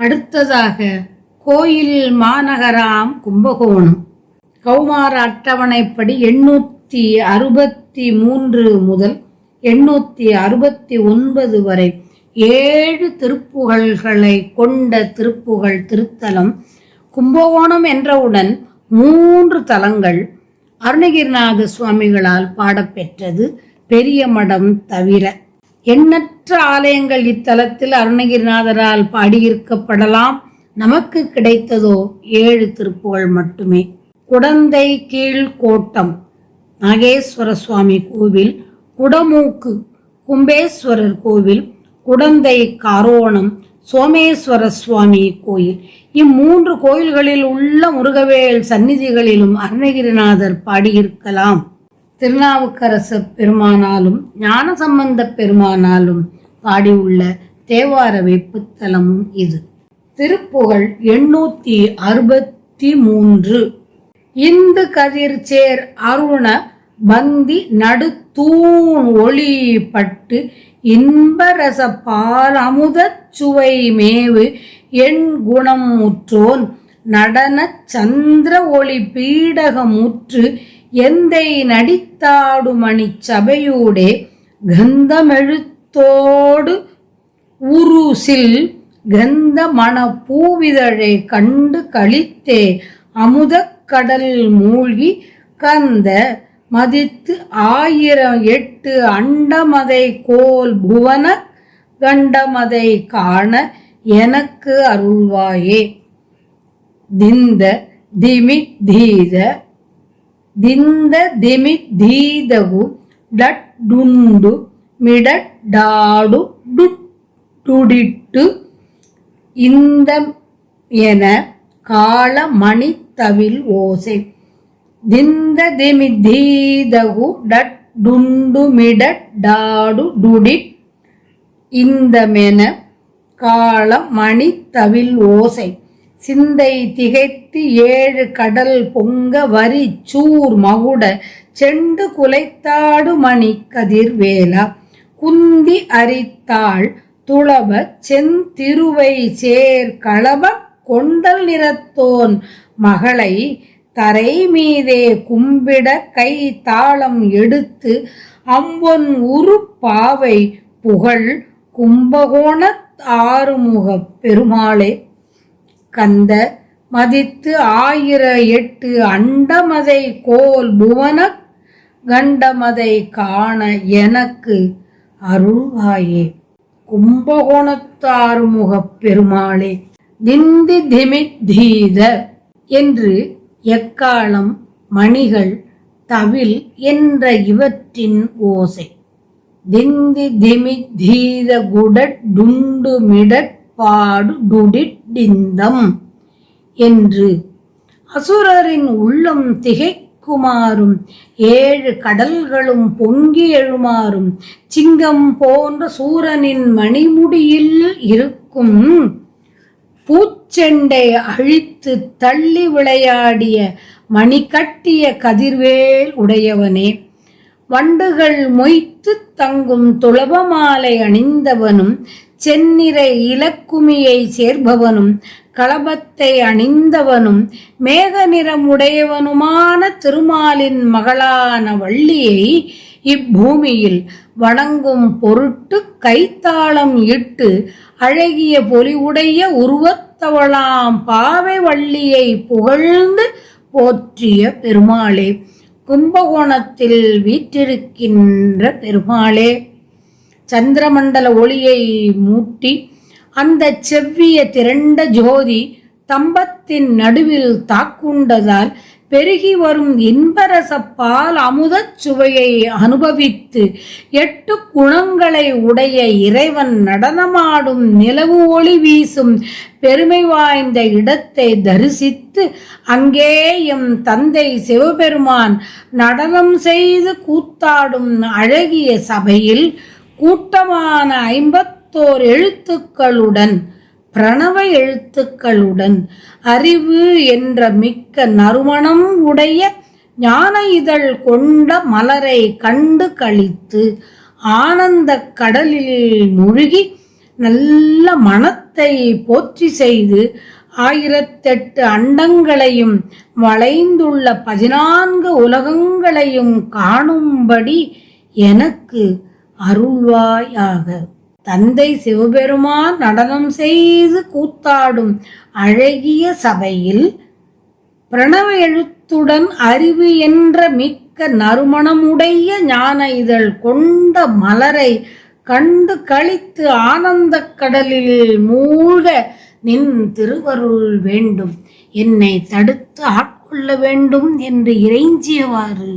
அடுத்ததாக கோயில் மாநகராம் கும்பகோணம். கௌமார அட்டவணைப்படி 863 முதல் 869 வரை 7 திருப்புகழ்களை கொண்ட திருப்புகழ் திருத்தலம் கும்பகோணம் என்றவுடன் 3 தலங்கள் அருணகிரிநாத சுவாமிகளால் பாடப்பெற்றது பெரிய மடம் தவிர. எண்ணற்ற ஆலயங்கள் இத்தலத்தில் அருணகிரிநாதரால் பாடியிருக்கப்படலாம். நமக்கு கிடைத்ததோ 7 திருப்புகழ் மட்டுமே. குடந்தை கீழ் கோட்டம் நாகேஸ்வர சுவாமி கோவில், குடமூக்கு கும்பேஸ்வரர் கோவில், குடந்தை காரோணம் சோமேஸ்வர சுவாமி கோயில். இம்மூன்று கோயில்களில் உள்ள முருகவேல் சந்நிதிகளிலும் அருணகிரிநாதர் பாடியிருக்கலாம். திருநாவுக்கரச பெருமானாலும் ஞானசம்பந்த பெருமானாலும் பாடியுள்ள தேவார வேப்புத்தலமும் இது. திருப்புகழ் 863. இந்து கதிர் சேர் அருண பந்தி நடு தூண் ஒளி பட்டு இன்பரச பால் அமுதச் சுவை மேவு என் குணம் முற்றோன் நடன சந்திர ஒளி பீடகமுற்று எந்தை நடித்தாடுமணி சபையூடே கந்தமெழுத்தோடு உருசில் கந்த மண பூவிதழை கண்டு கழித்தே அமுதக் கடல் மூழ்கி கந்த மதித்து 1008 அண்டமதை கோல் புவன கண்டமதை காண எனக்கு அருள்வாயே. திந்த திமித் தீதகு டட்டுண்டு மிடடாடு டுடிட்டு இந்த என கால மணித்தவில் ஓசை. திந்த திமிதீதகு டட்டுண்டு மிடடாடு டுடிட் இந்தமென கால மணித்தவில் ஓசை. சிந்தை திகைத்து 7 கடல் பொங்க வரி சூர் மகுட செண்டு குலைத்தாடு மணி கதிர்வேலா குந்தி அரித்தாள் துளப செந்திருவை சேர் களப கொண்டல் நிறத்தோன் மகளை தரை மீதே கும்பிட கை தாளம் எடுத்து அம்பொன் உரு பாவை புகழ் கும்பகோணத் ஆறுமுகப் பெருமாளே. கந்த மதித்து 1008 அண்டமதை கோல் புவன கண்டமதை காண எனக்கு அருள்வாயே. கும்பகோணத்து ஆறுமுகப் பெருமாளே. திந்தி திமிதீத என்று எக்காலம் மணிகள் தவில் என்ற இவற்றின் ஓசை. திந்தி திமிதீத குடட் டுண்டு மிடட் பாடு டுடிட்டிந்தம் என்று அசுரரின் உள்ளம் திகைக்குமாறும் 7 கடல்களும் பொங்கி எழுமாறும் சிங்கம் போன்ற சூரனின் மணிமுடியில் இருக்கும் பூச்செண்டை அழித்து தள்ளி விளையாடிய மணி கட்டிய கதிர்வேல் உடையவனே. வண்டுகள் மொய்த்து தங்கும் துளபமாலை அணிந்தவனும் செந்நிறை இலக்குமியை சேர்பவனும் களபத்தை அணிந்தவனும் மேக நிறமுடையவனுமான திருமாலின் மகளான வள்ளியை இப்பூமியில் வணங்கும் பொருட்டு கைத்தாளம் இட்டு அழகிய பொலிவுடைய உருவத்தவளாம் பாவை வள்ளியை புகழ்ந்து போற்றிய பெருமாளே. கும்பகோணத்தில் வீற்றிருக்கின்ற பெருமாளே. சந்திரமண்டல ஒளியை மூட்டி அந்த செவ்விய திரண்ட ஜோதி தம்பத்தின் நடுவில் தாக்குண்டதால் பெருகி வரும் இன்பரச பால் அமுதச் சுவையை அனுபவித்து 8 குணங்களை உடைய இறைவன் நடனமாடும் நிலவு ஒளி வீசும் பெருமை வாய்ந்த இடத்தை தரிசித்து அங்கே எம் தந்தை சிவபெருமான் நடனம் செய்து கூத்தாடும் அழகிய சபையில் கூட்டமான 51 எழுத்துக்களுடன் பிரணவ எழுத்துக்களுடன் அறிவு என்ற மிக்க நறுமணம் உடைய ஞான இதழ் கொண்ட மலரை கண்டு களித்து ஆனந்த கடலில் மூழ்கி நல்ல மனத் மனத்தை போற்றி செய்து 1008 அண்டங்களையும் வளைந்துள்ள 14 உலகங்களையும் காணும்படி எனக்கு அருள்வாயாக. தந்தை சிவபெருமான் நடனம் செய்து கூத்தாடும் அழகிய சபையில் பிரணவ எழுத்துடன் அறிவு என்ற மிக்க நறுமணமுடைய ஞான இதழ் கொண்ட மலரை கண்டு களித்து ஆனந்தக் கடலில் மூழ்க நின் திருவருள் வேண்டும், என்னை தடுத்து ஆட்கொள்ள வேண்டும் என்று இறைஞ்சியவாறு